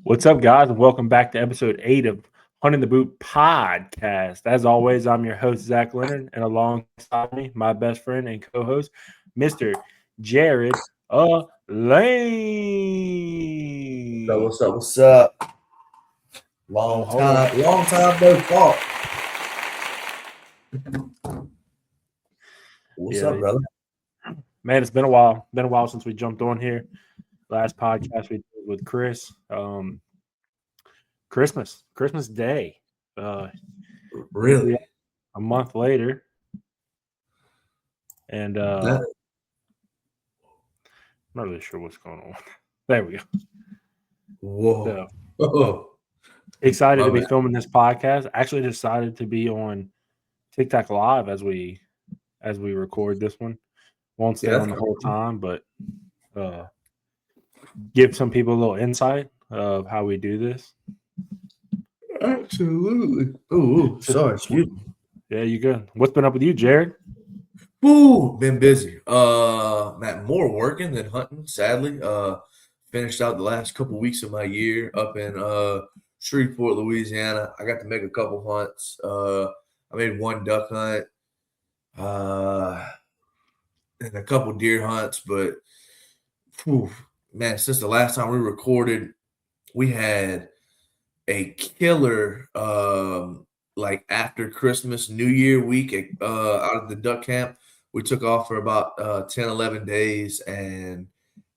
What's up, guys, and welcome back to episode 8 of Hunting the Boot podcast. As always, I'm your host, Zach Leonard, and alongside me, my best friend and co host, Mr. Jared Lane. What's up? What's up? Oh, hold on. Long time no talk. What's up, brother? Man, it's been a while. Been a while since we jumped on here. Last podcast we did with Chris. Christmas Day. Really? A month later. And I'm not really sure what's going on. There we go. Whoa. So, excited to be filming this podcast. Actually decided to be on TikTok Live as we record this one. Won't stay on the whole time, but give some people a little insight of how we do this. Absolutely. Oh, sorry, excuse me. Yeah, you good. What's been up with you, Jared? Ooh, been busy. Man, more working than hunting, sadly. Finished out the last couple weeks of my year up in Shreveport, Louisiana. I got to make a couple hunts. I made one duck hunt, and a couple deer hunts, but man, since the last time we recorded, we had a killer like after Christmas, New Year week out of the duck camp. We took off for about 10, 11 days and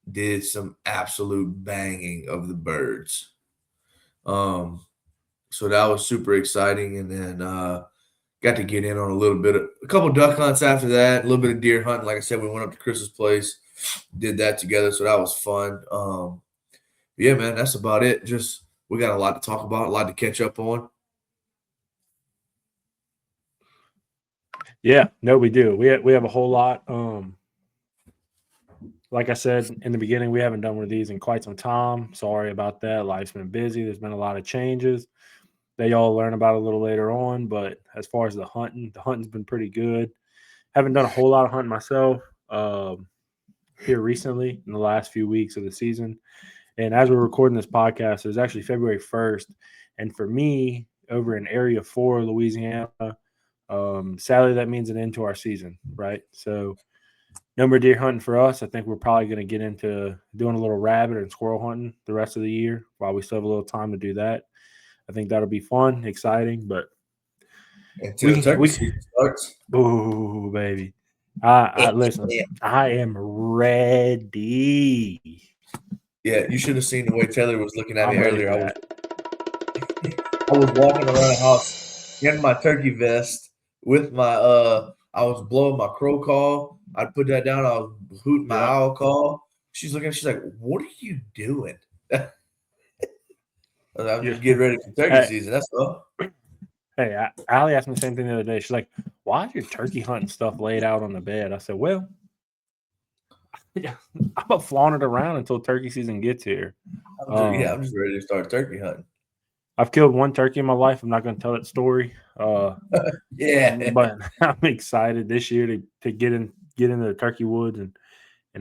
did some absolute banging of the birds. So that was super exciting. And then got to get in on a couple duck hunts after that, a little bit of deer hunting. Like I said, we went up to Chris's place, did that together. So that was fun. Yeah, man, that's about it. Just we got a lot to talk about, a lot to catch up on. Yeah, no, we do. We have a whole lot. Like I said in the beginning, we haven't done one of these in quite some time. Sorry about that. Life's been busy. There's been a lot of changes that y'all learn about a little later on. But as far as the hunting's been pretty good. Haven't done a whole lot of hunting myself here recently in the last few weeks of the season. And as we're recording this podcast, it was actually February 1st. And for me, over in Area 4, Louisiana, sadly, that means an end to our season, right? So no more deer hunting for us. I think we're probably going to get into doing a little rabbit and squirrel hunting the rest of the year while we still have a little time to do that. I think that'll be fun, exciting, but until turkey season starts. Oh, baby. I listen, I am ready. Yeah, you should have seen the way Taylor was looking at me earlier. I was walking around the house in my turkey vest with my I was blowing my crow call. I put that down. I was hooting my owl call. She's looking. She's like, "What are you doing?" I'm just getting ready for turkey season. That's all. Hey, Allie asked me the same thing the other day. She's like, "Why is your turkey hunting stuff laid out on the bed?" I said, "Well, I'm gonna flaunt it around until turkey season gets here." I'm just ready to start turkey hunting. I've killed one turkey in my life. I'm not going to tell that story. Yeah, but I'm excited this year to get into the turkey woods and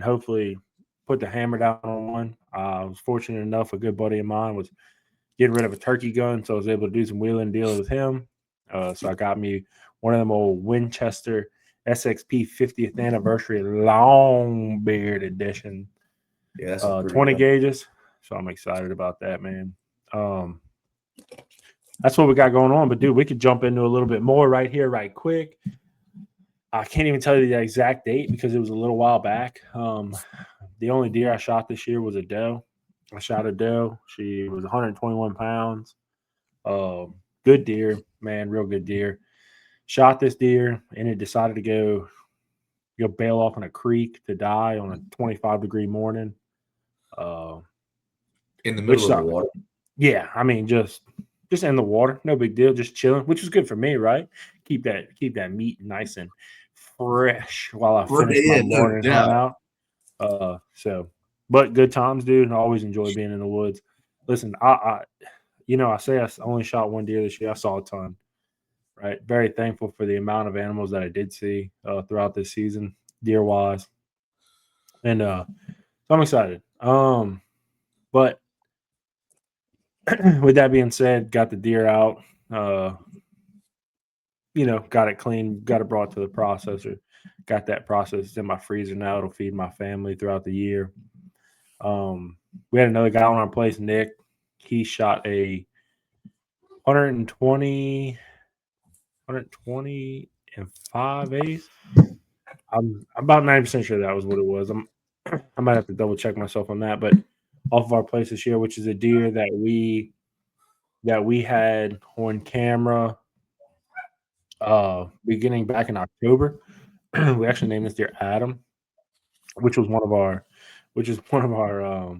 hopefully put the hammer down on one. I was fortunate enough, a good buddy of mine was getting rid of a turkey gun, so I was able to do some wheeling and dealing with him. So I got me one of them old Winchester SXP 50th anniversary long beard edition. Yeah, 20 gauges. So I'm excited about that, man. That's what we got going on. But, dude, we could jump into a little bit more right here, right quick. I can't even tell you the exact date because it was a little while back. The only deer I shot this year was a doe. I shot a doe. She was 121 pounds. Good deer, man, real good deer. Shot this deer, and it decided to go bail off in a creek to die on a 25-degree morning. In the middle of the water? Yeah, I mean, just in the water. No big deal, just chilling, which was good for me, right? Keep that meat nice and fresh while I finish my morning hunt out. But good times, dude. I always enjoy being in the woods. Listen, I say I only shot one deer this year. I saw a ton, right? Very thankful for the amount of animals that I did see throughout this season, deer-wise. And so I'm excited. But with that being said, got the deer out. Uh, got it clean, got it brought to the processor, got that processed in my freezer now. It'll feed my family throughout the year. Um, we had another guy on our place, Nick. He shot a 120, 120 and 5/8. I'm about 90% sure that was what it was. I might have to double check myself on that, but off of our place this year, which is a deer that we had on camera beginning back in October. We actually named this deer Adam, which was one of our which is one of our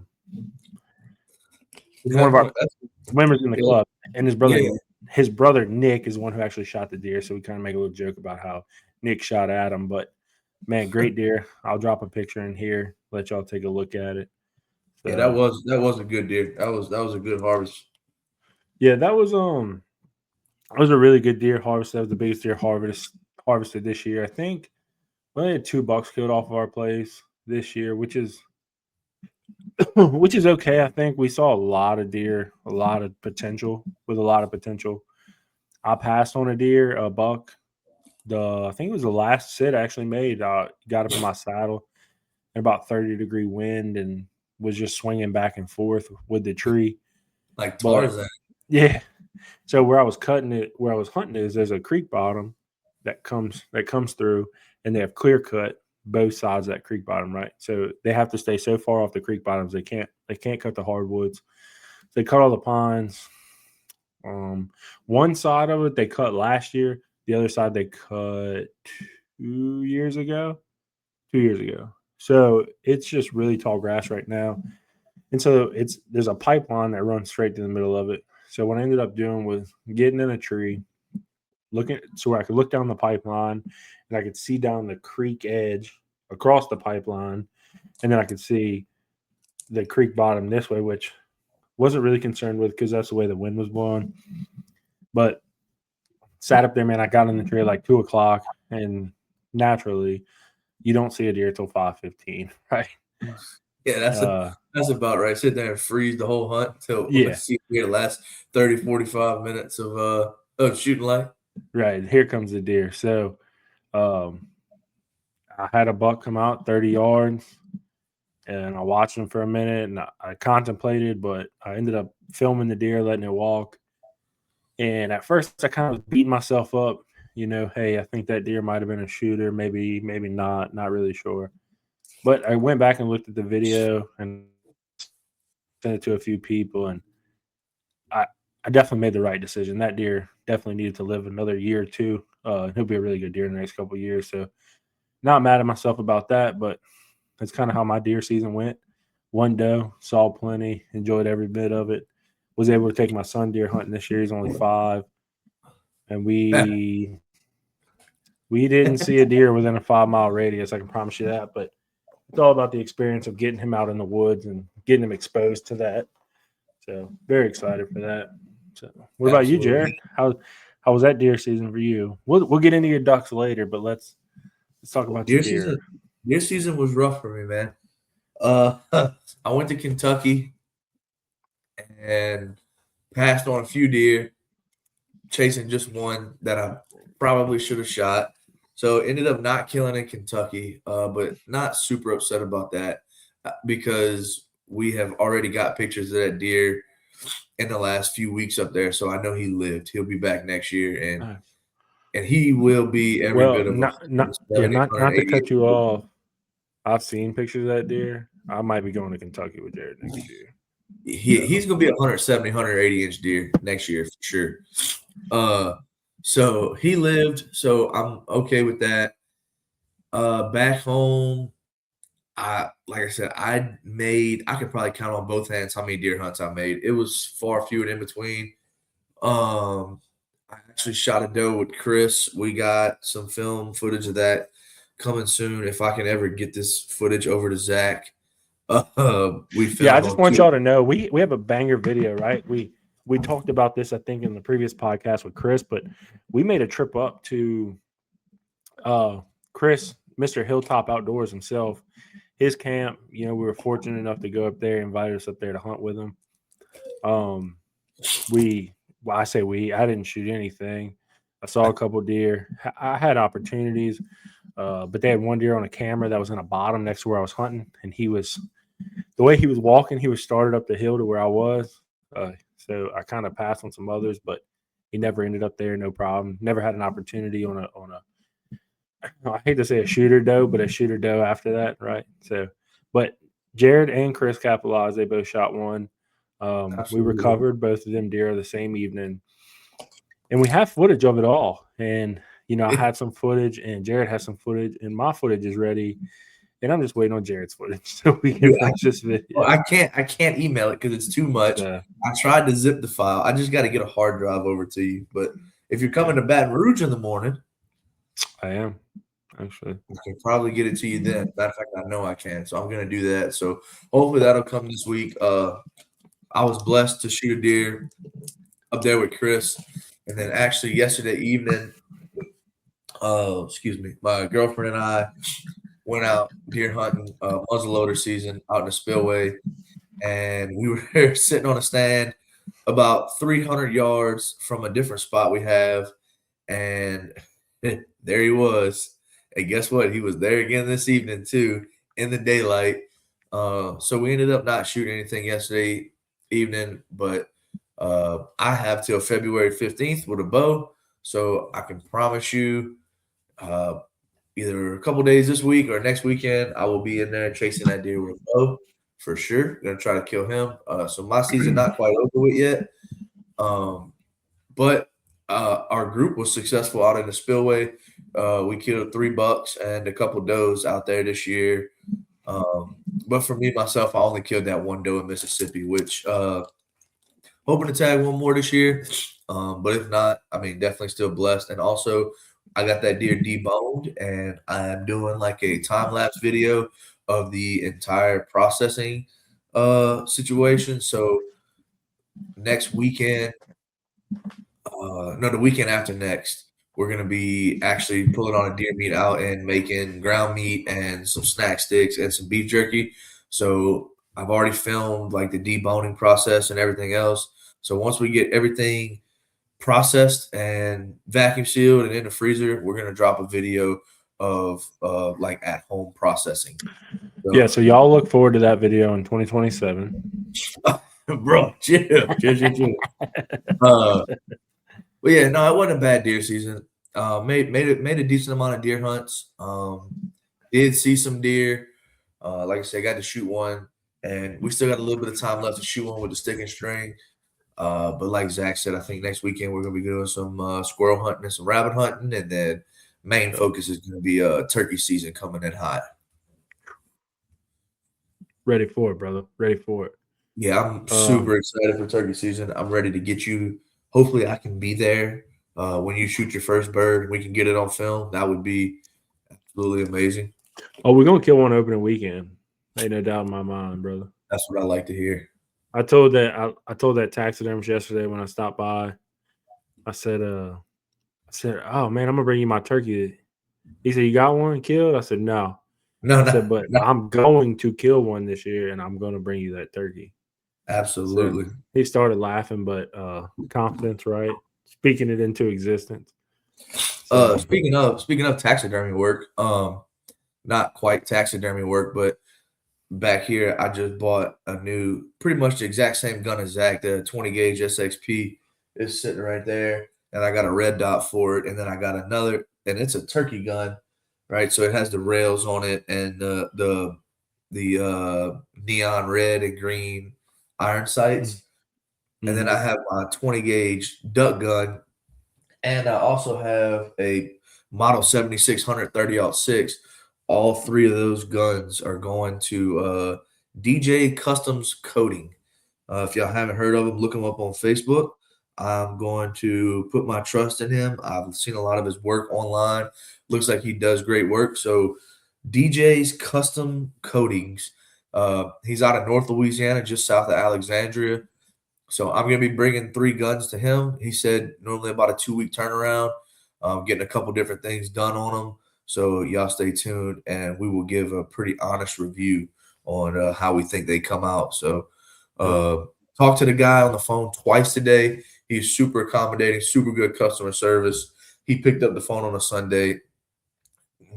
That's, members in the yeah, club. And yeah, his brother Nick is the one who actually shot the deer. So we kind of make a little joke about how Nick shot Adam. But man, great deer. I'll drop a picture in here, let y'all take a look at it. yeah. So That was a good deer. That was a good harvest. yeah, that was a really good deer harvest. That was the biggest deer harvested this year. I think we only had 2 bucks killed off of our place this year, which is okay. I think we saw a lot of deer, a lot of potential with a lot of potential. I passed on a deer, a buck. I think it was the last sit I actually made. Got up in my saddle in about 30-degree wind and was just swinging back and forth with the tree. Like But Tarzan. yeah, so where I was hunting is there's a creek bottom that comes through, and they have clear cut both sides of that creek bottom, right? So they have to stay so far off the creek bottoms they can't cut the hardwoods. They cut all the pines. One side of it they cut last year. The other side they cut 2 years ago. 2 years ago. So it's just really tall grass right now. And so there's a pipeline that runs straight to the middle of it. So what I ended up doing was getting in a tree, looking so where I could look down the pipeline and I could see down the creek edge across the pipeline, and then I could see the creek bottom this way, which wasn't really concerned with because that's the way the wind was blowing. But sat up there, man. I got in the tree at like 2 o'clock, and naturally, you don't see a deer till 5:15, right? Yeah, Uh, that's about right. Sit there and freeze the whole hunt till yeah, let's see here the last 30, 45 minutes of shooting light. right. Here comes the deer. So um, I had a buck come out 30 yards, and I watched him for a minute, and I contemplated, but I ended up filming the deer, letting it walk. And at first, I kind of was beating myself up. Hey, I think that deer might have been a shooter, maybe not really sure. But I went back and looked at the video and sent it to a few people, and I I definitely made the right decision. That deer definitely needed to live another year or two. He'll be a really good deer in the next couple of years. So not mad at myself about that, but that's kind of how my deer season went. One doe, saw plenty, enjoyed every bit of it. Was able to take my son deer hunting this year. He's only 5, and we didn't see a deer within a 5-mile radius. I can promise you that. But it's all about the experience of getting him out in the woods and getting him exposed to that. So very excited for that. So what about you, Absolutely. Jared? How was that deer season for you? We'll get into your ducks later, but let's talk about your Deer deer. season deer season was rough for me, man. I went to Kentucky and passed on a few deer, chasing just one that I probably should have shot. So ended up not killing in Kentucky, but not super upset about that because we have already got pictures of that deer in the last few weeks up there. So I know he lived. He'll be back next year, Uh, and he will be every well, bit of not yeah, 170, not to 180. cut you off. I've seen pictures of that deer. I might be going to Kentucky with Jared next year. So He's gonna be a 170, 180 inch deer next year for sure. Uh, so he lived, so I'm okay with that. Back home, I like I said, I could probably count on both hands how many deer hunts I made. It was far few and in between. I actually shot a doe with Chris. We got some film footage of that coming soon. If I can ever get this footage over to Zach, we yeah, I filmed just on want two. y'all to know we have a banger video, right? We talked about this, I think, in the previous podcast with Chris, but we made a trip up to uh Chris, Mr. Hilltop Outdoors himself, his camp. We were fortunate enough to go up there, invite us up there to hunt with him. Um I say I didn't shoot anything. I saw a couple deer. I had opportunities, but they had one deer on a camera that was in a bottom next to where I was hunting, and the way he was walking, he was started up the hill to where I was. So I kind of passed on some others, but he never ended up there. No problem. Never had an opportunity on a. I hate to say a shooter doe, but a shooter doe after that, right? So, but Jared and Chris capitalized. They both shot one. We Absolutely. recovered both of them deer the same evening, and we have footage of it all. And I Yeah. had some footage, and Jared has some footage, and my footage is ready. And I'm just waiting on Jared's footage so we can Dude, finish this well, video. I can't email it because it's too much. So I tried to zip the file. I just got to get a hard drive over to you. But if you're yeah, coming to Baton Rouge in the morning, I am actually. I can probably get it to you then. Matter of fact, I know I can. So I'm gonna do that. So hopefully that'll come this week. I was blessed to shoot a deer up there with Chris. And then actually yesterday evening, excuse me, my girlfriend and I went out deer hunting, muzzleloader season out in the spillway, and we were sitting on a stand about 300 yards from a different spot we have, and there he was. And guess what? He was there again this evening too, in the daylight. So we ended up not shooting anything yesterday evening, but I have till February 15th with a bow, so I can promise you, uh, either a couple days this week or next weekend, I will be in there chasing that deer with a bow for sure. Gonna try to kill him. So my season not quite over with yet, um, but our group was successful out in the spillway. We killed 3 bucks and a couple does out there this year. But for me myself, I only killed that one doe in Mississippi, which hoping to tag one more this year. But if not, I mean, definitely still blessed. And also, I got that deer deboned, and I'm doing like a time lapse video of the entire processing situation. So next weekend, no, the weekend after next, we're gonna be actually pulling on a deer meat out and making ground meat and some snack sticks and some beef jerky. So I've already filmed like the deboning process and everything else. So once we get everything processed and vacuum sealed and in the freezer, we're gonna drop a video of like at home processing. Yeah, So, so y'all look forward to that video in 2027. bro, chill. Uh, But yeah, no, it wasn't a bad deer season. Made a decent amount of deer hunts. Did see some deer. Like I said, got to shoot one, and we still got a little bit of time left to shoot one with the stick and string. But like Zach said, I think next weekend we're gonna be doing some squirrel hunting and some rabbit hunting, and then main Yep. focus is gonna be turkey season coming in hot. Ready for it, brother. Ready for it. Yeah, I'm Um, super excited for turkey season. I'm ready to get you. Hopefully, I can be there when you shoot your first bird and we can get it on film. That would be absolutely amazing. we're gonna kill one opening weekend. Ain't no doubt in my mind, brother. That's what I like to hear. I told that taxidermist yesterday when I stopped by. I said, oh man, I'm gonna bring you my turkey. He said, you got one killed? I said, no. No, I said, no, but no, I'm going to kill one this year, and I'm gonna bring you that turkey. So absolutely. he started laughing, but confidence, right? Speaking it into existence. So Speaking of taxidermy work, not quite taxidermy work, but back here I just bought a new, pretty much the exact same gun as Zach. The 20 gauge SXP is sitting right there, and I got a red dot for it, and then I got another, and it's a turkey gun, right? So it has the rails on it and the neon red and green iron sights, and then mhm. I have my 20 gauge duck gun. And I also have a Model 7600 30-06. All three of those guns are going to DJ Customs Coating. If y'all haven't heard of him, look him up on Facebook. I'm going to put my trust in him. I've seen a lot of his work online. Looks like he does great work. So DJ's Custom Coatings. He's out of North Louisiana, just south of Alexandria. So I'm going to be bringing 3 guns to him. He said normally about a 2-week turnaround, getting a couple different things done on them. So y'all stay tuned, and we will give a pretty honest review on how we think they come out. So Yep. uh, Talked to the guy on the phone twice today. He's super accommodating, super good customer service. He picked up the phone on a Sunday,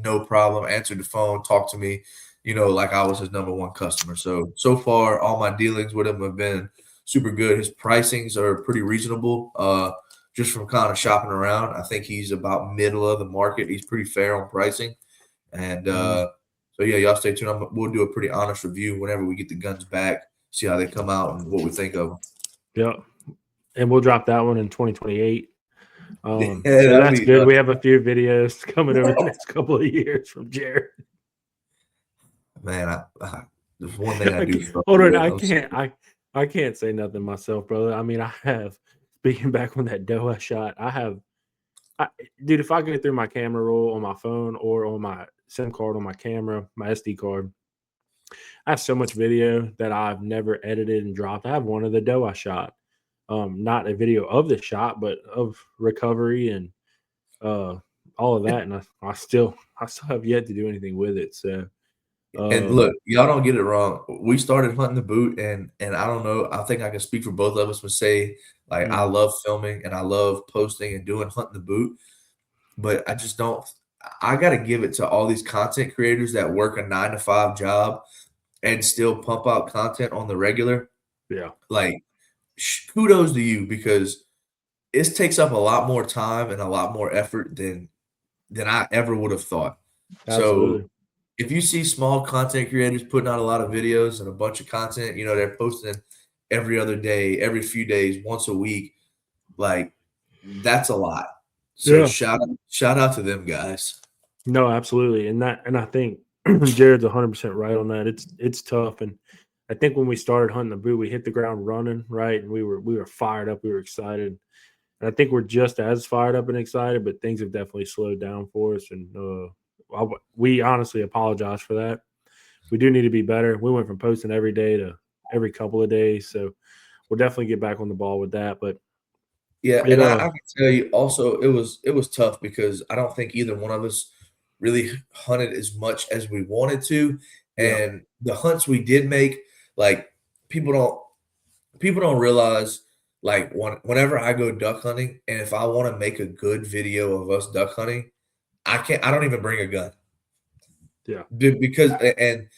no problem, answered the phone, talked to me, like I was his number one customer. So far, all my dealings with him have been super good. His pricings are pretty reasonable. Just from kind of shopping around, I think he's about middle of the market. He's pretty fair on pricing. And Mm, so yeah, y'all stay tuned. We'll do a pretty honest review whenever we get the guns back, see how they come out and what we think of them. yeah, and we'll drop that one in 2028. Yeah, So that'll that's be good. We have a few videos coming over the next couple of years from Jared. man. There's one thing I do struggle Hold on, with. I can't. I can't say nothing myself, brother. I mean, I have speaking back on that doe I shot. Dude, if I go through my camera roll on my phone or on my SIM card on my camera, my SD card, I have so much video that I've never edited and dropped. I have one of the doe I shot. Not a video of the shot, but of recovery and uh all of that. And I still have yet to do anything with it. So And um look, y'all don't get it wrong. We started hunting the boot, and I don't know. I think I can speak for both of us and say, like, I mhm, love filming and I love posting and doing hunting the boot, but I just don't. I got to give it to all these content creators that work a 9 to 5 job and still pump out content on the regular. yeah, Like, kudos to you because it takes up a lot more time and a lot more effort than I ever would have thought. So absolutely. if you see small content creators putting out a lot of videos and a bunch of content, they're posting every other day, every few days, once a week, like that's a lot. So Yeah. shout out to them guys. No, absolutely. And I think Jared's 100% right on that. It's tough. And I think when we started hunting the boot, we hit the ground running, right? And we were fired up, we were excited. And I think we're just as fired up and excited, but things have definitely slowed down for us. And we honestly apologize for that. We do need to be better. We went from posting every day to every couple of days. So we'll definitely get back on the ball with that. But Yeah, it and I can tell you also it was tough because I don't think either one of us really hunted as much as we wanted to. yeah, And the hunts we did make, like people don't people don't realize like whenever I go duck hunting and if I want to make a good video of us duck hunting, I don't even bring a gun. yeah, Because and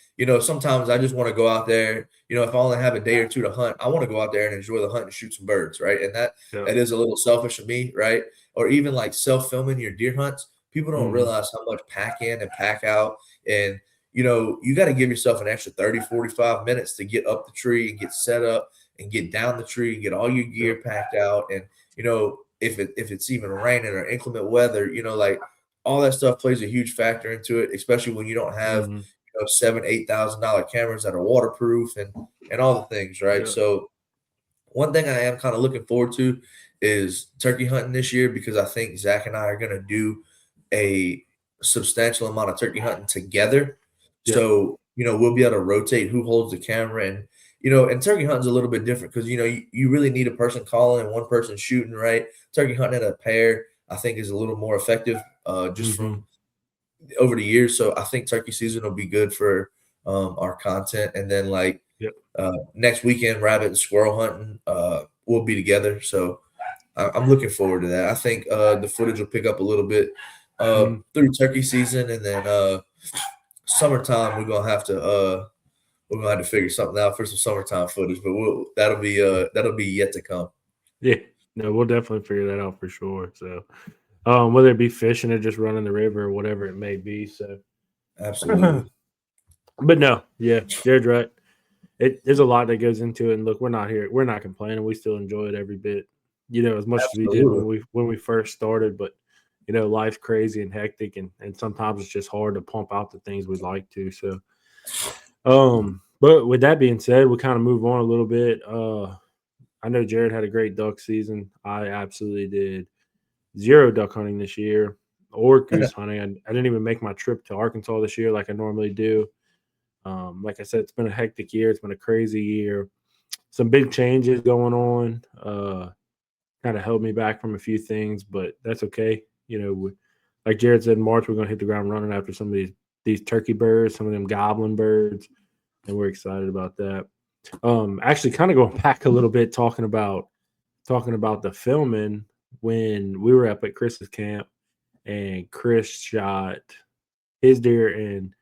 sometimes I just want to go out there. If I only have a day or two to hunt, I want to go out there and enjoy the hunt and shoot some birds, right? And that yeah. that is a little selfish of me, right? Or even like self-filming your deer hunts. People don't Mhm. realize how much pack in and pack out. And you got to give yourself an extra 30, 45 minutes to get up the tree and get set up and get down the tree and get all your Yep. gear packed out. And if it's even raining or inclement weather, like all that stuff plays a huge factor into it, especially when you don't have Mhm. $7,000, $8,000 cameras that are waterproof and all the things, right? Yeah. So one thing I am kind of looking forward to is turkey hunting this year because I think Zach and I are going to do a substantial amount of turkey hunting together. Yep. So, we'll be able to rotate who holds the camera and turkey hunting is a little bit different because, you really need a person calling and one person shooting, right? Turkey hunting in a pair, I think is a little more effective just Mhm. from over the years. So I think turkey season will be good for our content. And then like Yep. next weekend, rabbit and squirrel hunting we'll be together. So I'm looking forward to that. I think the footage will pick up a little bit Mhm. through turkey season, and then summertime we're gonna have to figure something out for some summertime footage. But that'll be yet to come. Yeah. No, we'll definitely figure that out for sure. So, whether it be fishing or just running the river or whatever it may be. So, Absolutely, but no, yeah, Jared's right. There's a lot that goes into it. And look, we're not here. We're not complaining. We still enjoy it every bit, as much as we did absolutely. when we first started. But life's crazy and hectic, and sometimes it's just hard to pump out the things we'd like to. So, but with that being said, we kind of move on a little bit. I know Jared had a great duck season. I absolutely did zero duck hunting this year or goose hunting. I didn't even make my trip to Arkansas this year like I normally do. Like I said, it's been a hectic year. It's been a crazy year. Some big changes going on. Kind of held me back from a few things, but that's okay. Like Jared said in March, we're going to hit the ground running after some of these turkey birds, some of them goblin birds, and we're excited about that. Actually, kind of going back a little bit, talking about the filming when we were up at Chris's camp, and Chris shot his deer and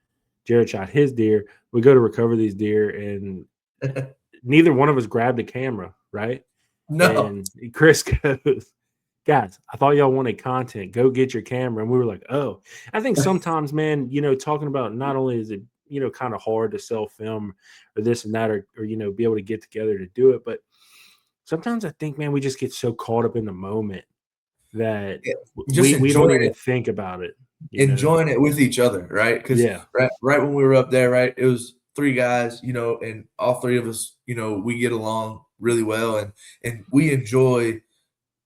Jared shot his deer. We go to recover these deer, and neither one of us grabbed a camera, right? No. And Chris goes, "Guys, I thought y'all wanted content. Go get your camera." And we were like, "Oh." I think sometimes, man, talking about, not only is it, kind of hard to sell film or this and that, or be able to get together to do it, but sometimes I think, man, we just get so caught up in the moment that Yeah, just we don't enjoying even it. think about it, you know? Enjoying it with each other, right? Because Yeah. right when we were up there, right, it was 3 guys, and all 3 of us, we get along really well, and we enjoy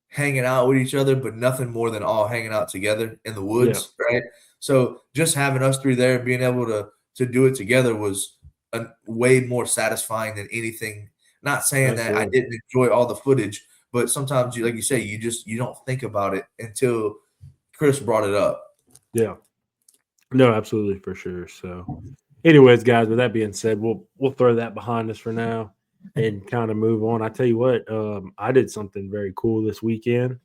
hanging out with each other, but nothing more than all hanging out together in the Yeah. woods, right? So, just having us 3 there and being able to do it together was a way more satisfying than anything. Not saying that I Absolutely. didn't enjoy all the footage, but sometimes you, like you say, you don't think about it until Chris brought it up. Yeah. No, absolutely, for sure. So, anyways, guys, with that being said, we'll throw that behind us for now and kind of move on. I tell you what, I did something very cool this weekend.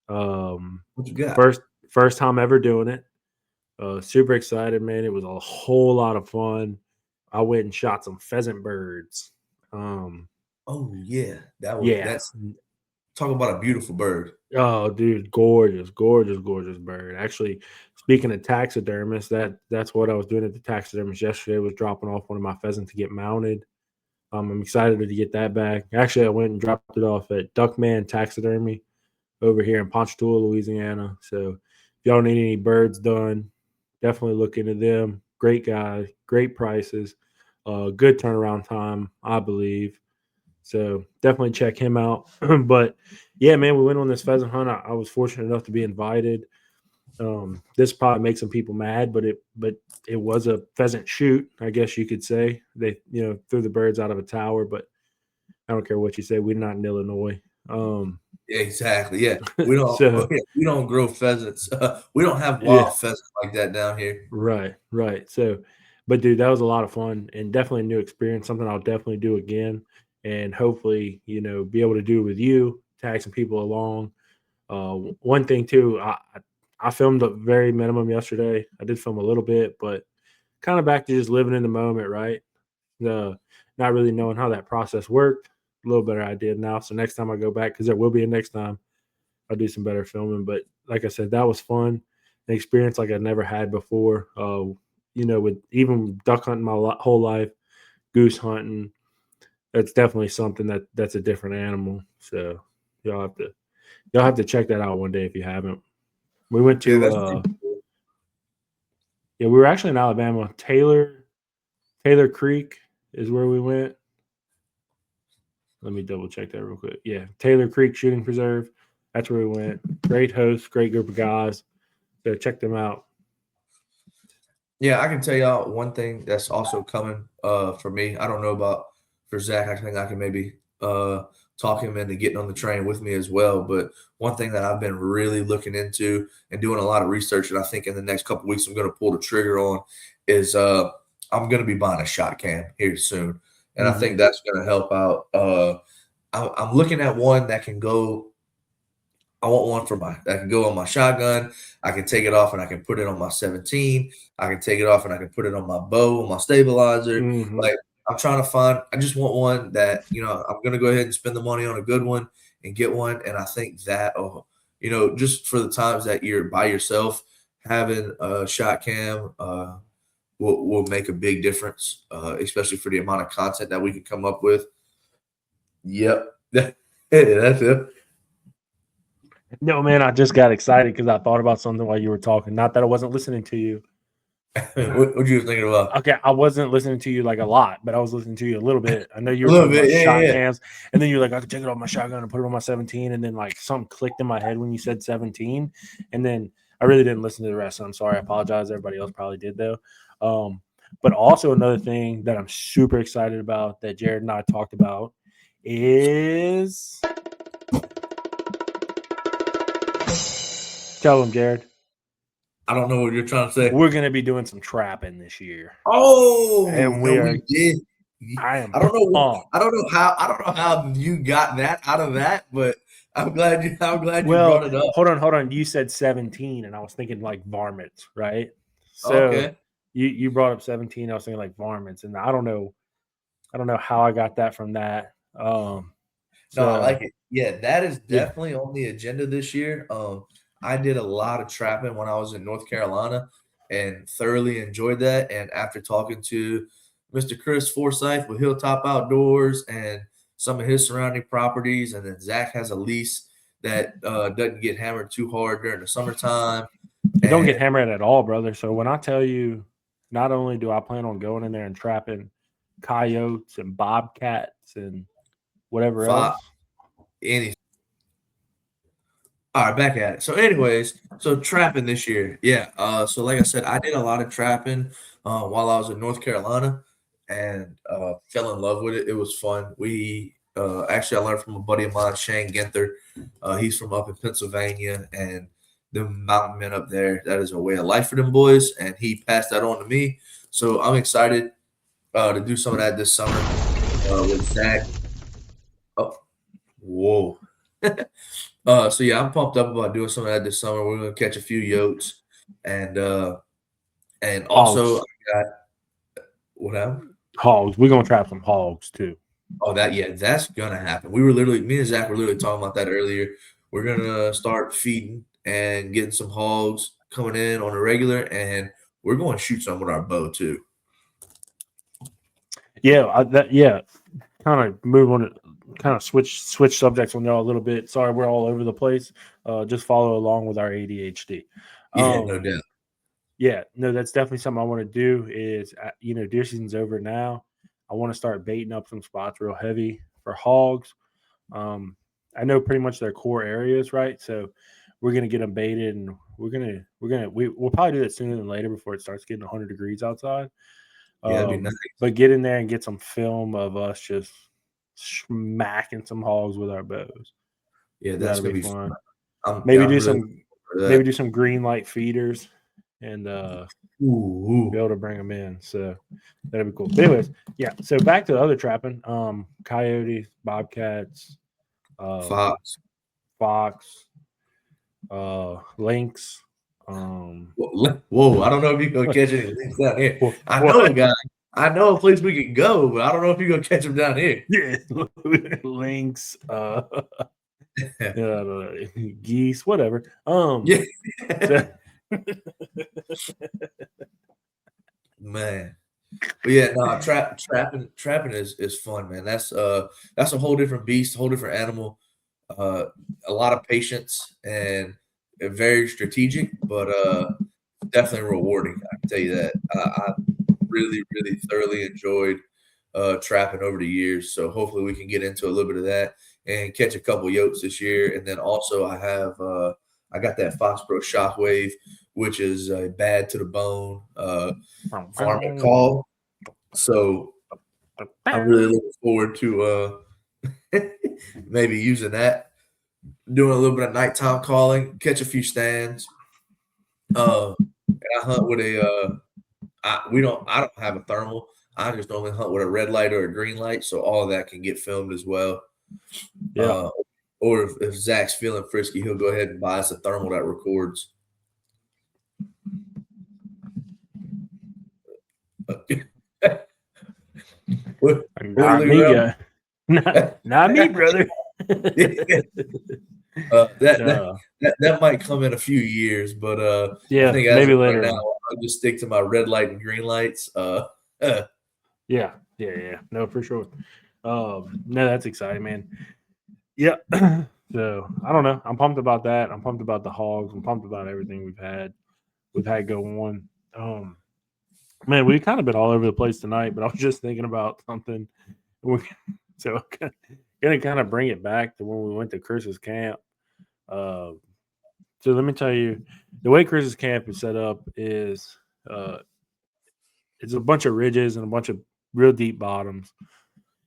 Um, What you got? first first time ever doing it. Super excited, man. It was a whole lot of fun. I went and shot some pheasant birds. Um, Oh, yeah. yeah. That's talk about a beautiful bird. Oh, dude, gorgeous, gorgeous, gorgeous bird. Actually, speaking of taxidermists, that's what I was doing at the taxidermist yesterday. Was dropping off one of my pheasants to get mounted. I'm excited to get that back. Actually, I went and dropped it off at Duckman Taxidermy over here in Ponchatoula, Louisiana. So, if y'all need any birds done, definitely look into them. Great guy, great prices, good turnaround time, I believe. So definitely check him out. But yeah, man, we went on this pheasant hunt. I was fortunate enough to be invited. This probably makes some people mad, but it was a pheasant shoot, I guess you could say. They threw the birds out of a tower, but I don't care what you say. We're not in Illinois. Exactly, yeah. We don't So we don't grow pheasants. We don't have yeah, wild pheasants like that down here. right, right. So, but dude, that was a lot of fun and definitely a new experience. Something I'll definitely do again, and hopefully, be able to do it with you, tag some people along. One thing too, I filmed a very minimum yesterday. I did film a little bit, but kind of back to just living in the moment, right? The Not really knowing how that process worked. A little better idea now. So next time I go back, because there will be a next time, I'll do some better filming. But like I said, that was fun, an experience like I never had before. With even duck hunting my whole life, goose hunting, that's definitely something that's a different animal. So y'all have to y'all have to check that out one day if you haven't. We went Yeah, to that's pretty cool. yeah, we were actually in Alabama. Taylor Creek is where we went. Let me double check that real quick. Yeah, Taylor Creek Shooting Preserve. That's where we went. Great host, great group of guys. So check them out. Yeah, I can tell y'all one thing that's also coming, for me. I don't know about for Zach. I think I can maybe, talk him into getting on the train with me as well, but one thing that I've been really looking into and doing a lot of research, and I think in the next couple weeks I'm gonna pull the trigger on, is, I'm gonna be buying a shot cam here soon, and I Hmm. think that's gonna help out. I'm looking at one that can go. I want one for I can go on my shotgun. I can take it off and I can put it on my 17. I can take it off and I can put it on my bow, on my stabilizer. Hmm. Like I'm trying to I just want one that, I'm going to go ahead and spend the money on a good one and get one. And I think that, just for the times that you're by yourself, having a shot cam, will make a big difference, especially for the amount of content that we can come up with. Yep. That's it. No, man, I just got excited because I thought about something while you were talking. Not that I wasn't listening to you. What you thinking about? Okay, I wasn't listening to you like a lot, but I was listening to you a little bit. I know you A were little talking bit. about Yeah, shot yeah, yeah. cams, and then you're like, I could take it off my shotgun and put it on my 17, and then like something clicked in my head when you said 17, and then I really didn't listen to the rest. So I'm sorry, I apologize. Everybody else probably did though. But also another thing that I'm super excited about that Jared and I talked about is tell him, Jared. I don't know what you're trying to say. We're gonna be doing some trapping this year, Oh, and we no, are we did. I am I don't know. pumped. I don't know how you got that out of that, but I'm glad you brought Well, it up. hold on. You said 17, and I was thinking like varmints, right? So Okay. you brought up 17. I was thinking like varmints, and I don't know how I got that from that. No, I So like it. Yeah, that is yeah, definitely on the agenda this year. I did a lot of trapping when I was in North Carolina and thoroughly enjoyed that. And after talking to Mr. Chris Forsyth with Hilltop Outdoors and some of his surrounding properties, and then Zach has a lease that doesn't get hammered too hard during the summertime. it don't And get hammered at all, brother. So when I tell you, not only do I plan on going in there and trapping coyotes and bobcats and whatever five, else. any All right, back at it. So, anyways, so trapping this year, yeah. So like I said, I did a lot of trapping while I was in North Carolina, and fell in love with it. It was fun. We actually I learned from a buddy of mine, Shane Ginther. He's from up in Pennsylvania, and the mountain men up there, that is a way of life for them boys, and he passed that on to me. So I'm excited to do some of that this summer with Zach. Oh, whoa. So yeah, I'm pumped up about doing some of that this summer. We're gonna catch a few yotes, and also Hogs. I got what happened? Hogs. We're gonna trap some hogs too. Oh, that's gonna happen. Me and Zach were literally talking about that earlier. We're gonna start feeding and getting some hogs coming in on a regular, and we're going to shoot some with our bow too. Yeah. Kind of move on. Kind of switch subjects on y'all a little bit. Sorry, we're all over the place. Just follow along with our ADHD. Yeah, no Um, doubt. yeah, no, that's definitely something I want to do. Is deer season's over now. I want to start baiting up some spots real heavy for hogs. Um, I know pretty much their core areas, right? So we're gonna get them baited, and we'll probably do that sooner than later before it starts getting 100 degrees outside. Yeah, that'd be nice. But get in there and get some film of us just smacking some hogs with our bows. Yeah, that's That'll gonna be be fun. fun. Yeah, Maybe I'm do really some looking forward to maybe that. do some green light feeders and be Ooh, able to bring them in. So that'd be cool. But anyways, yeah. So back to the other trapping. Coyotes, bobcats, um, fox. fox, lynx. Whoa, I don't know if you're gonna catch any lynx down here. I know a What? guy. I know a place we can go, but I don't know if you're gonna catch him down here. Yeah, lynx. Geese, whatever. Yeah, So man. But yeah, no, trapping is fun, man. That's a whole different beast, a whole different animal. Uh, a lot of patience and very strategic, but definitely rewarding. I can tell you that. I really thoroughly enjoyed trapping over the years. So hopefully we can get into a little bit of that and catch a couple yotes this year. And then also I got that Fox Pro Shockwave, which is bad to the bone varmint call. So I'm really looking forward to maybe using that, doing a little bit of nighttime calling, catch a few stands. And I hunt with I don't have a thermal. I just only hunt with a red light or a green light, so all of that can get filmed as well. yeah, Uh, or if Zach's feeling frisky, he'll go ahead and buy us a thermal that records. what, what are you not looking me, around? guy. Not me, brother. That, that uh, that might come in a few years, but I yeah, think as maybe of right later now, on. I'll just stick to my red light and green lights. Yeah. No, for sure. No, that's exciting, man. Yeah. So I don't know. I'm pumped about that. I'm pumped about the hogs. I'm pumped about everything we've had go on. Man, we've kind of been all over the place tonight, but I was just thinking about something. We- So gonna kind of bring it back to when we went to Chris's camp. Uh, so let me tell you, the way Chris's camp is set up is uh, it's a bunch of ridges and a bunch of real deep bottoms.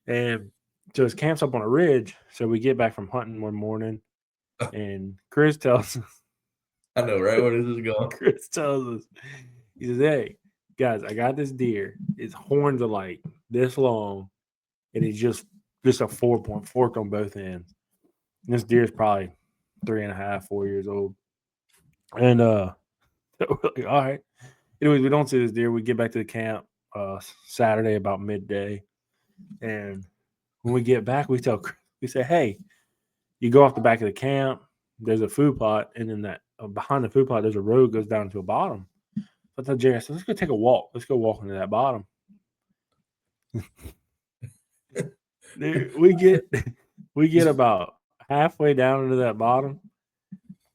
And so his camp's up on a ridge. So we get back from hunting one morning, and I know, right? Where this is going? Chris tells us, he says, "Hey, Guys, I got this deer. His horns are like this long, and he's just a 4-point fork on both ends. And this deer is probably 3.5, 4 years old. And so we're like, all right. Anyways, we don't see this deer. We get back to the camp Saturday about midday, and when we get back, we say, hey, you go off the back of the camp. There's a food plot, and then that behind the food plot, there's a road goes down to a bottom. So I told Jerry, I said, let's go take a walk. Let's go walk into that bottom. Dude, we get about halfway down into that bottom,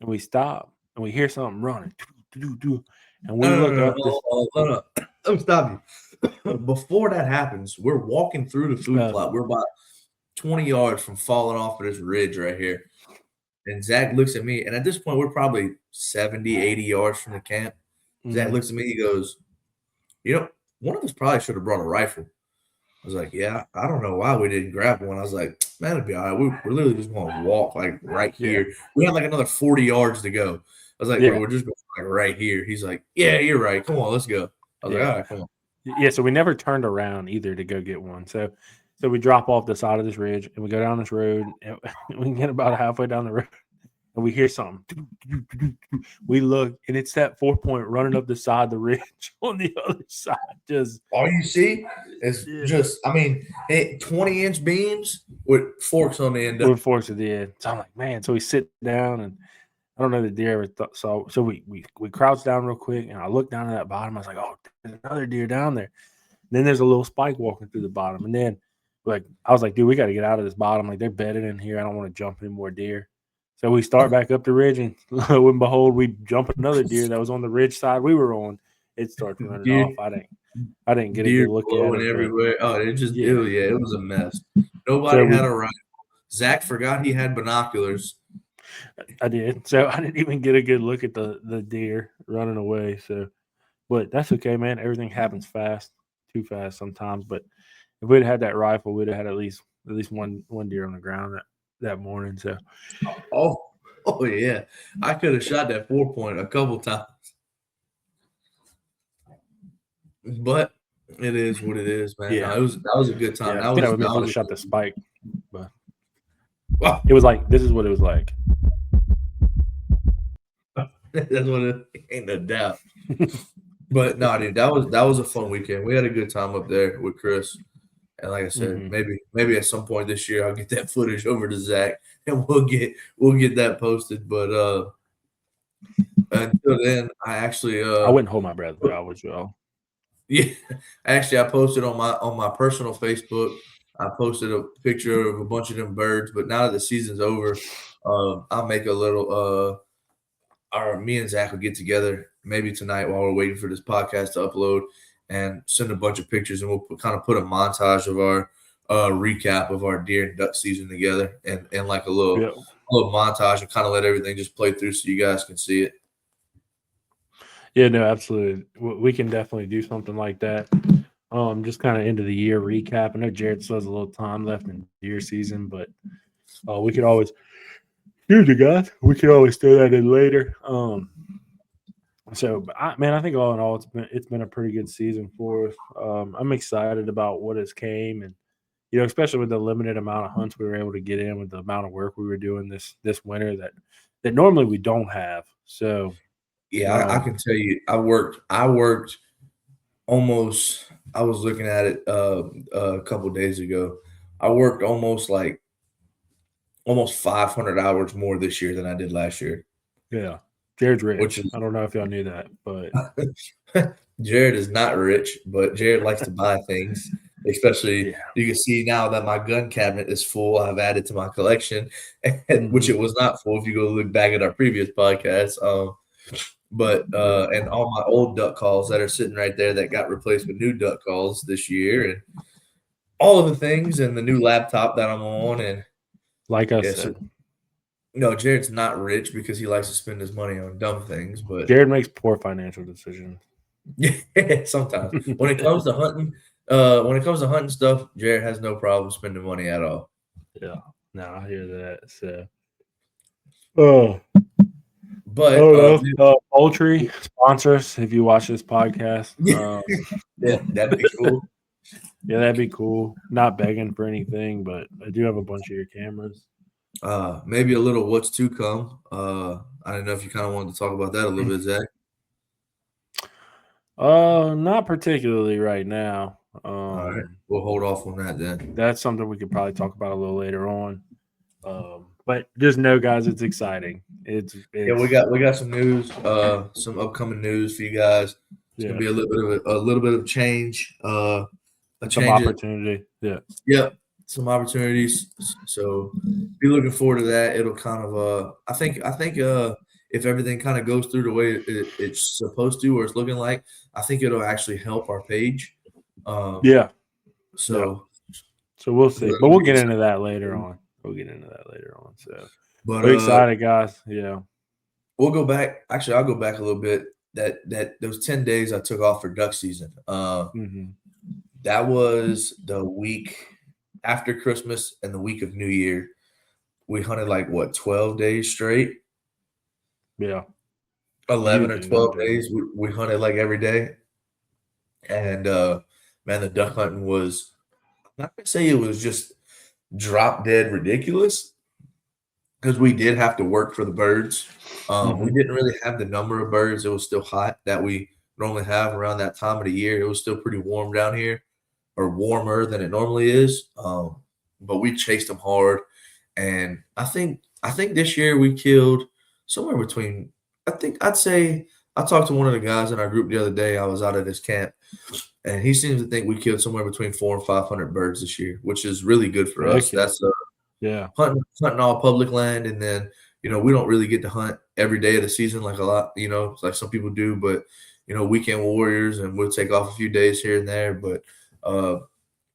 and we stop, and we hear something running, and we look up. Hold on. Let me stop you. Before that happens, we're walking through the food plot. We're about 20 yards from falling off of this ridge right here. And Zach looks at me, and at this point, we're probably 70, 80 yards from the camp. Zach looks at me, he goes, one of us probably should have brought a rifle. I was like, yeah, I don't know why we didn't grab one. I was like, man, it'd be all right. We're literally just going to walk like right here. We had like another 40 yards to go. I was like, bro, we're just going like right here. He's like, yeah, you're right. Come on, let's go. I was like, all right, come on. Yeah, so we never turned around either to go get one. So we drop off the side of this ridge and we go down this road, and we get about halfway down the road and we hear something. We look, and it's that 4-point running up the side of the ridge on the other side. Just all you see is just, 20-inch beams with forks on the end. With forks at the end. So I'm like, man. So we sit down, and I don't know the deer ever thought so. So we crouch down real quick, and I look down at that bottom. I was like, oh, there's another deer down there. And then there's a little spike walking through the bottom, and then I was like, dude, we got to get out of this bottom. Like, they're bedded in here. I don't want to jump any more deer. So we start back up the ridge, and lo and behold, we jump another deer that was on the ridge side we were on. It starts running off. I didn't get a good look at it. Everywhere. Oh, it just it was a mess. Nobody had a rifle. Zach forgot he had binoculars. I did. So I didn't even get a good look at the deer running away. So, but that's okay, man. Everything happens fast, too fast sometimes. But if we'd had that rifle, we'd have had at least one deer on the ground that morning. So, oh yeah, I could have shot that 4-point a couple times, but it is what it is, man. Yeah, that was a good time. Yeah, that was me shot the spike, but it was like, this is what it was like. That's what it ain't no doubt. But no, dude, that was a fun weekend. We had a good time up there with Chris. And like I said, maybe at some point this year I'll get that footage over to Zach and we'll get that posted. But until then, I actually I wouldn't hold my breath, but I would y'all. Yeah, actually, I posted on my personal Facebook. I posted a picture of a bunch of them birds. But now that the season's over, I'll make a little. Me and Zach will get together maybe tonight while we're waiting for this podcast to upload, and send a bunch of pictures, and we'll kind of put a montage of our recap of our deer and duck season together, and like a little montage, and kind of let everything just play through so you guys can see it. Yeah, no, absolutely. We can definitely do something like that. Just kind of end of the year recap. I know Jared still has a little time left in deer season, but we could always. Here's the guys. We could always throw that in later. So, I think all in all, it's been a pretty good season for us. I'm excited about what has came, and especially with the limited amount of hunts we were able to get in, with the amount of work we were doing this winter that normally we don't have. So, yeah, I can tell you, I worked almost. I was looking at it a couple days ago. I worked almost 500 hours more this year than I did last year. Yeah. Jared's rich. I don't know if y'all knew that, but Jared is not rich, but Jared likes to buy things. Especially, you can see now that my gun cabinet is full. I've added to my collection, which it was not full if you go look back at our previous podcast. And all my old duck calls that are sitting right there that got replaced with new duck calls this year, and all of the things, and the new laptop that I'm on, and like I said. No, Jared's not rich because he likes to spend his money on dumb things. But Jared makes poor financial decisions. Yeah, sometimes. When it comes to hunting stuff, Jared has no problem spending money at all. Yeah, no, I hear that. So, But Oh no, poultry sponsor us if you watch this podcast. yeah, yeah, that'd be cool. Yeah, that'd be cool. Not begging for anything, but I do have a bunch of your cameras. Maybe a little what's to come. I don't know if you kind of wanted to talk about that a little bit, Zach. Not particularly right now. All right, we'll hold off on that then. That's something we could probably talk about a little later on. But just know, guys, it's exciting. It's Yeah, we it's got we got some news, some upcoming news for you guys. It's gonna yeah, be a little bit of a little bit of change, a and some change. opportunity. Yeah, Yep, some opportunities. So be looking forward to that. It'll kind of I think if everything kind of goes through the way it's supposed to or it's looking like, I think it'll actually help our page. Um, yeah, yeah. so So we'll see, but it'll we'll be get into that later exciting. on. We'll get into that later on. So But we're excited, guys. Yeah. we'll go back. Actually, I'll go back a little bit. That those 10 days I took off for duck season. Hmm. That was the week after Christmas and the week of New Year. We hunted like what 12 days straight, Yeah. You 11 or dude, 12 dude. days. We hunted like every day, and man, the duck hunting was. I'm not gonna say it was just drop dead ridiculous because we did have to work for the birds. We Hmm. didn't really have the number of birds. It was still hot that we normally have around that time of the year. It was still pretty warm down here, or warmer than it normally is. But we chased them hard, and I think this year we killed somewhere between. I think I'd say I talked to one of the guys in our group the other day. I was out at his camp, and he seems to think we killed somewhere between 400 and 500 birds this year, which is really good for us. Heck yeah. That's Yeah. hunting all public land, and then we don't really get to hunt every day of the season like a lot, like some people do. But weekend warriors, and we'll take off a few days here and there. But uh,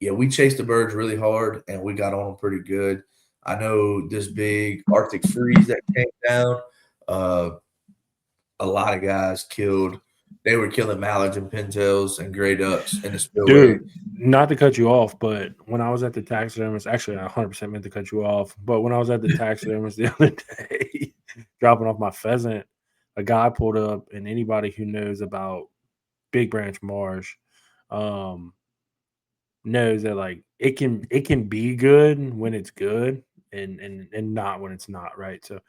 yeah, we chased the birds really hard, and we got on them pretty good. I know this big Arctic freeze that came down. Uh, a lot of guys killed. They were killing mallards and pintails and gray ducks in the spillway. Dude, not to cut you off, but when I was at the taxidermist, actually, I 100% meant to cut you off. But when I was at the taxidermist the other day, dropping off my pheasant, a guy pulled up, and anybody who knows about Big Branch Marsh um, knows that like it can be good when it's good, and not when it's not, right. So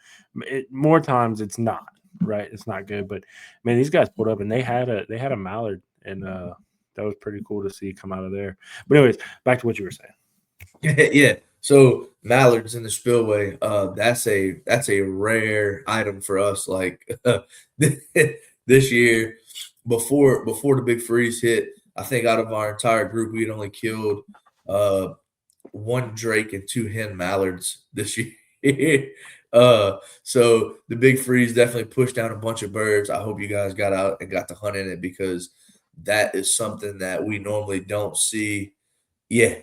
more times it's not right. It's not good, but man, these guys pulled up and they had a mallard, and that was pretty cool to see come out of there. But anyways, back to what you were saying. Yeah. So mallards in the spillway, that's a rare item for us. Like this year, before the big freeze hit, I think out of our entire group, we'd only killed uh one drake and two hen mallards this year. So the big freeze definitely pushed down a bunch of birds. I hope you guys got out and got to hunt in it because that is something that we normally don't see. Yeah,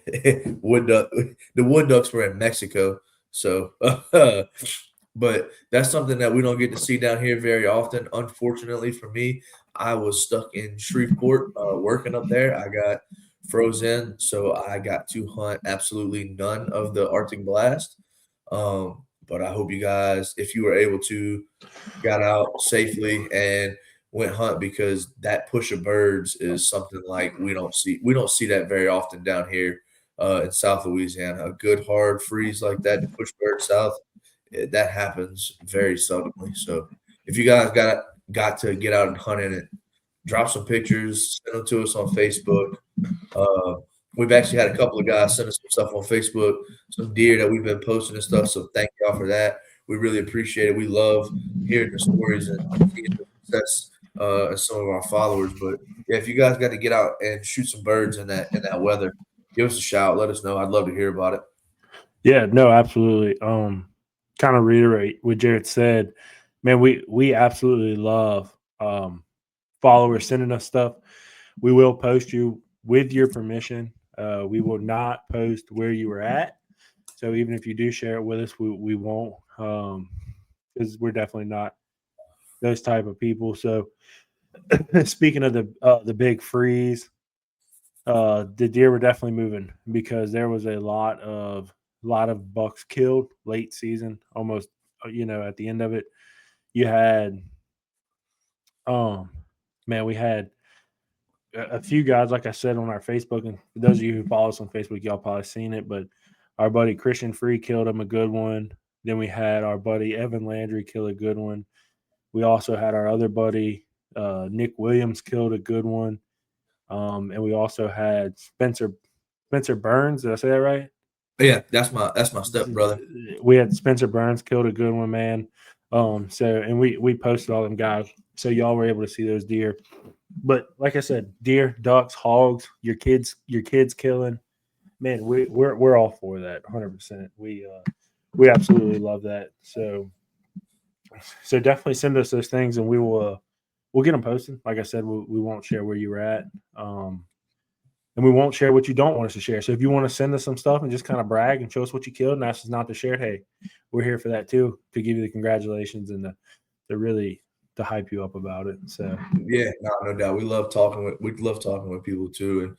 wood duck. The wood ducks were in Mexico, so but that's something that we don't get to see down here very often. Unfortunately for me, I was stuck in Shreveport working up there. I got frozen, so I got to hunt absolutely none of the Arctic blast. But I hope you guys, if you were able to, got out safely and went hunt because that push of birds is something like we don't see that very often down here in South Louisiana. A good hard freeze like that to push birds south, that happens very seldomly. So if you guys got to get out and hunt in it, drop some pictures, send them to us on Facebook. Uh, we've actually had a couple of guys send us some stuff on Facebook, some deer that we've been posting and stuff. So thank y'all for that. We really appreciate it. We love hearing the stories and seeing the success of some of our followers. But yeah, if you guys got to get out and shoot some birds in that weather, give us a shout. Let us know. I'd love to hear about it. Yeah, no, absolutely. Kind of reiterate what Jared said. Man, we absolutely love followers sending us stuff. We will post you with your permission. We will not post where you were at. So even if you do share it with us, we won't, because we're definitely not those type of people. So speaking of the big freeze, the deer were definitely moving because there was a lot of bucks killed late season, almost at the end of it. You had um man, we had a few guys, like I said, on our Facebook, and for those of you who follow us on Facebook, y'all probably seen it. But our buddy Christian Free killed him a good one. Then we had our buddy Evan Landry kill a good one. We also had our other buddy Nick Williams killed a good one, and we also had Spencer Burns. Did I say that right? Yeah, that's my step brother. We had Spencer Burns killed a good one, man. So and we posted all them guys, so y'all were able to see those deer. But like I said, deer, ducks, hogs, your kids killing, man. We're all for that, 100%. We absolutely love that. So definitely send us those things, and we'll get them posted. Like I said, we won't share where you were at. And we won't share what you don't want us to share. So if you want to send us some stuff and just kind of brag and show us what you killed and ask us not to share it, hey, we're here for that too, to give you the congratulations and to really to hype you up about it. So Yeah, no doubt. We love talking with people too,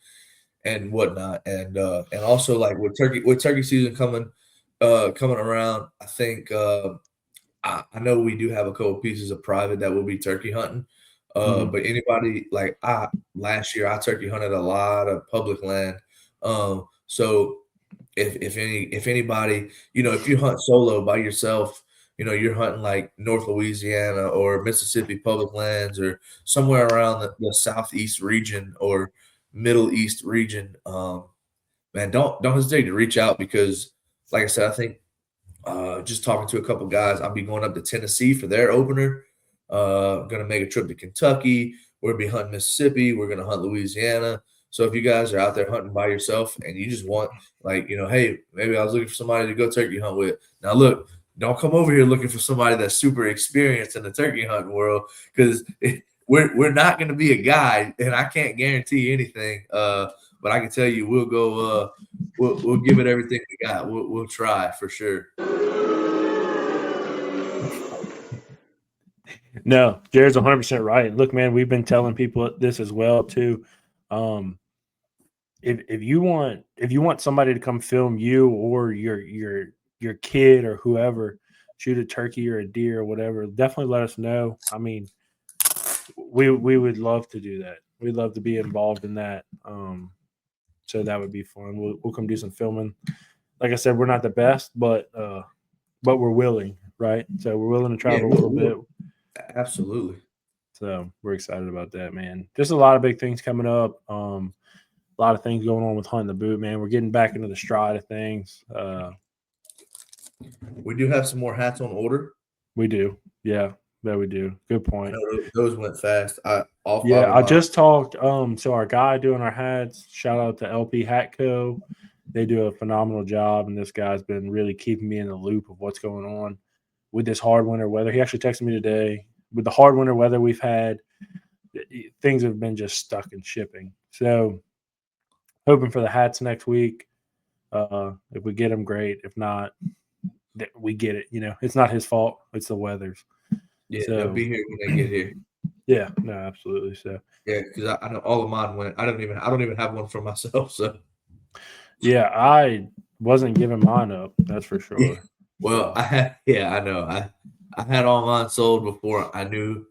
and whatnot, and also like with turkey season coming around. I think I know we do have a couple pieces of private that will be turkey hunting. mhm. But anybody like I last year I turkey hunted a lot of public land. So if anybody, if you hunt solo by yourself, you're hunting like North Louisiana or Mississippi public lands or somewhere around the southeast region or Middle East region, man, don't hesitate to reach out because, like I said, I think just talking to a couple guys, I'll be going up to Tennessee for their opener. Going to make a trip to Kentucky. We're gonna be hunting Mississippi. We're gonna hunt Louisiana. So if you guys are out there hunting by yourself and you just want, like, hey, maybe I was looking for somebody to go turkey hunt with. Now look, don't come over here looking for somebody that's super experienced in the turkey hunting world because we're not going to be a guide, and I can't guarantee anything. But I can tell you, we'll go. We'll give it everything we got. We'll try for sure. No, Jared's 100% right. Look, man, we've been telling people this as well too. Um, if you want somebody to come film you or your kid or whoever shoot a turkey or a deer or whatever, definitely let us know. I mean, we would love to do that. We'd love to be involved in that. So that would be fun. We'll come do some filming. Like I said, we're not the best, but we're willing, right? So we're willing to Yeah, travel a little bit. absolutely. So we're excited about that, man. Just a lot of big things coming up. A lot of things going on with Hunting the Boot, man. We're getting back into the stride of things. We do have some more hats on order. We do. Yeah, that we do. Good I point. know those went fast. All five Yeah, of I mine. just talked. So our guy doing our hats, shout out to LP Hat Co. They do a phenomenal job, and this guy's been really keeping me in the loop of what's going on with this hard winter weather. He actually texted me today. With the hard winter weather we've had, things have been just stuck in shipping. So hoping for the hats next week. If we get them, great. If not, we get it. It's not his fault. It's the weather's. Yeah, they'll So be here when they get here. yeah, no, absolutely. So Yeah, because I know all of mine went. I don't even have one for myself. So yeah, I wasn't giving mine up. That's for yeah. sure. Well, So I know. I had all mine sold before I knew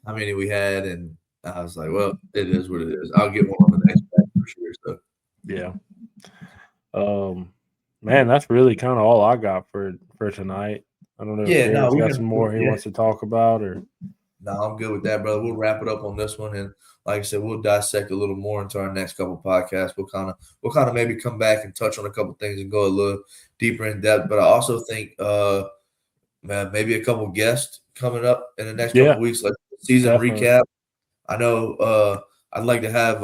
how many we had, and I was like, well, it is what it is. I'll get one on the next batch for sure. So yeah, um, man, that's really kind of all I got for tonight. I don't know if yeah, no, Jared's we got can. some more he Yeah, wants to talk about, or no, I'm good with that, brother. We'll wrap it up on this one, and like I said, we'll dissect a little more into our next couple podcasts. We'll kind of maybe come back and touch on a couple things and go a little deeper in depth. But I also think, man, maybe a couple guests coming up in the next couple yeah, weeks, like season definitely. recap. I know, I'd like to have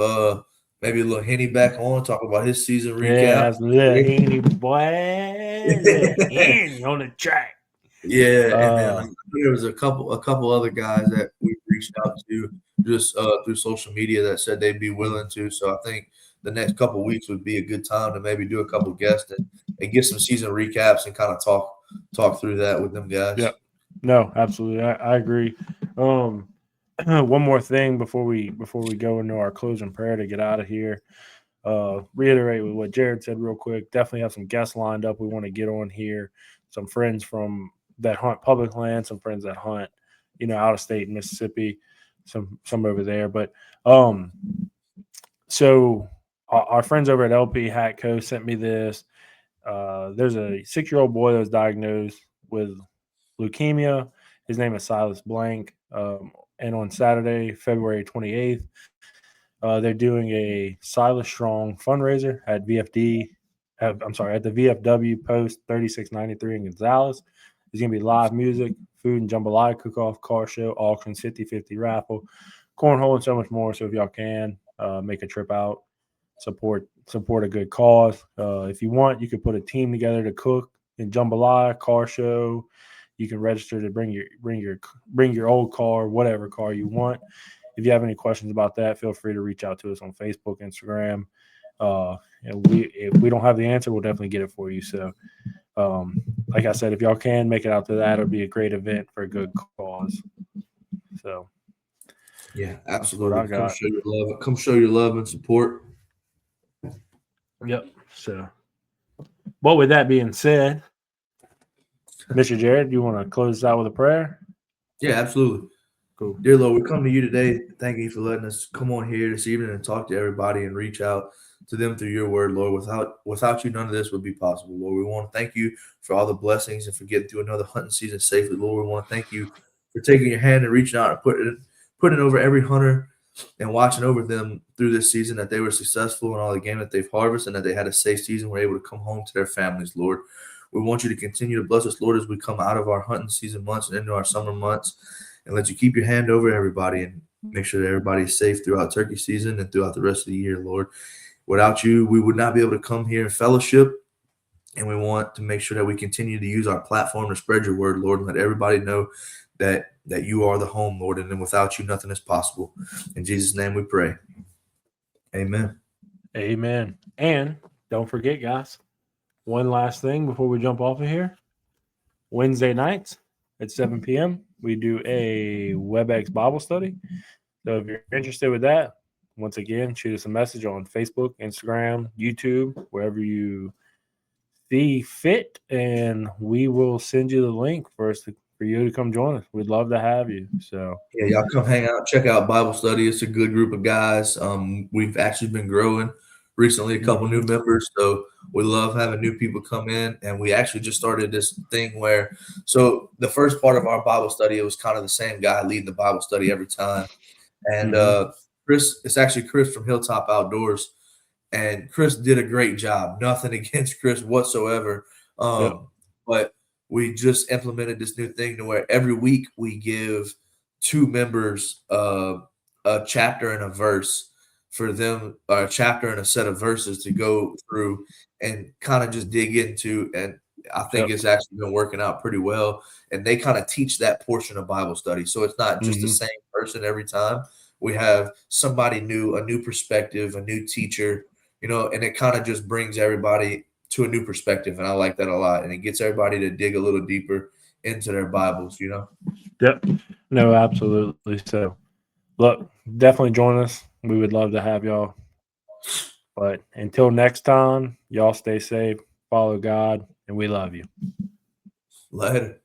maybe a little Henny back on talk about his season Yeah, recap. that's little Henny boy, little Henny on the track. Yeah, and then Uh, there was a couple other guys that we reached out to just through social media that said they'd be willing to. So I think the next couple weeks would be a good time to maybe do a couple guests and get some season recaps and kind of talk through that with them yeah, guys. no, absolutely, I agree. Um, one more thing before we go into our closing prayer to get out of here. Reiterate with what Jared said real quick. Definitely have some guests lined up. We want to get on here. Some friends from that hunt public land, some friends that hunt out of state in Mississippi, some over there. But um, so our friends over at LP Hat Co sent me this. There's a 6-year-old boy that was diagnosed with leukemia. His name is Silas Blank. And on Saturday, February 28th, they're doing a Silas Strong fundraiser at VFD. I'm sorry, at the VFW Post 3693 in Gonzales. There's going to be live music, food and jambalaya cook-off, car show, auctions, 50-50 raffle, cornhole, and so much more. So if y'all can, make a trip out, support a good cause. If you want, you could put a team together to cook in jambalaya, car show. You can register to bring your old car, whatever car you want. If you have any questions about that, feel free to reach out to us on Facebook, Instagram. And if we don't have the answer, we'll definitely get it for you. So, like I said, if y'all can make it out to that, it'll be a great event for a good cause. So, Yeah, that's what I absolutely. Come got. show your love. Come show your love and support. Yep. So, but with that being said, Mr. Jared, you want to close this out with a prayer? Yeah, absolutely. Cool. Dear Lord, we come to you today. Thank you for letting us come on here this evening and talk to everybody and reach out to them through your word, Lord. Without you, none of this would be possible, Lord. We want to thank you for all the blessings and for getting through another hunting season safely, Lord. We want to thank you for taking your hand and reaching out and putting it over every hunter and watching over them through this season, that they were successful in all the game that they've harvested and that they had a safe season, were able to come home to their families, Lord. We want you to continue to bless us, Lord, as we come out of our hunting season months and into our summer months, and let you keep your hand over everybody and make sure that everybody is safe throughout turkey season and throughout the rest of the year, Lord. Without you, we would not be able to come here and fellowship, and we want to make sure that we continue to use our platform to spread your word, Lord, and let everybody know that you are the home, Lord, and then without you, nothing is possible. In Jesus' name we pray. Amen. Amen. And don't forget, guys, one last thing before we jump off of here. Wednesday nights at 7 p.m., we do a WebEx Bible study. So if you're interested with that, once again, shoot us a message on Facebook, Instagram, YouTube, wherever you see fit, and we will send you the link for you to come join us. We'd love to have you. So Yeah, y'all come hang out, check out Bible study. It's a good group of guys. We've actually been growing recently, a couple new members. So we love having new people come in. And we actually just started this thing where, so the first part of our Bible study, it was kind of the same guy leading the Bible study every time. And Chris, it's actually Chris from Hilltop Outdoors. And Chris did a great job. Nothing against Chris whatsoever. But we just implemented this new thing to where every week we give two members a chapter and a verse for them, a chapter and a set of verses to go through and kind of just dig into. And I think it's actually been working out pretty well. And they kind of teach that portion of Bible study. So it's not just the same person every time. We have somebody new, a new perspective, a new teacher, and it kind of just brings everybody to a new perspective. And I like that a lot. And it gets everybody to dig a little deeper into their Bibles, Yep. No, absolutely. So, look, definitely join us. We would love to have y'all. But until next time, y'all stay safe, follow God, and we love you. Later.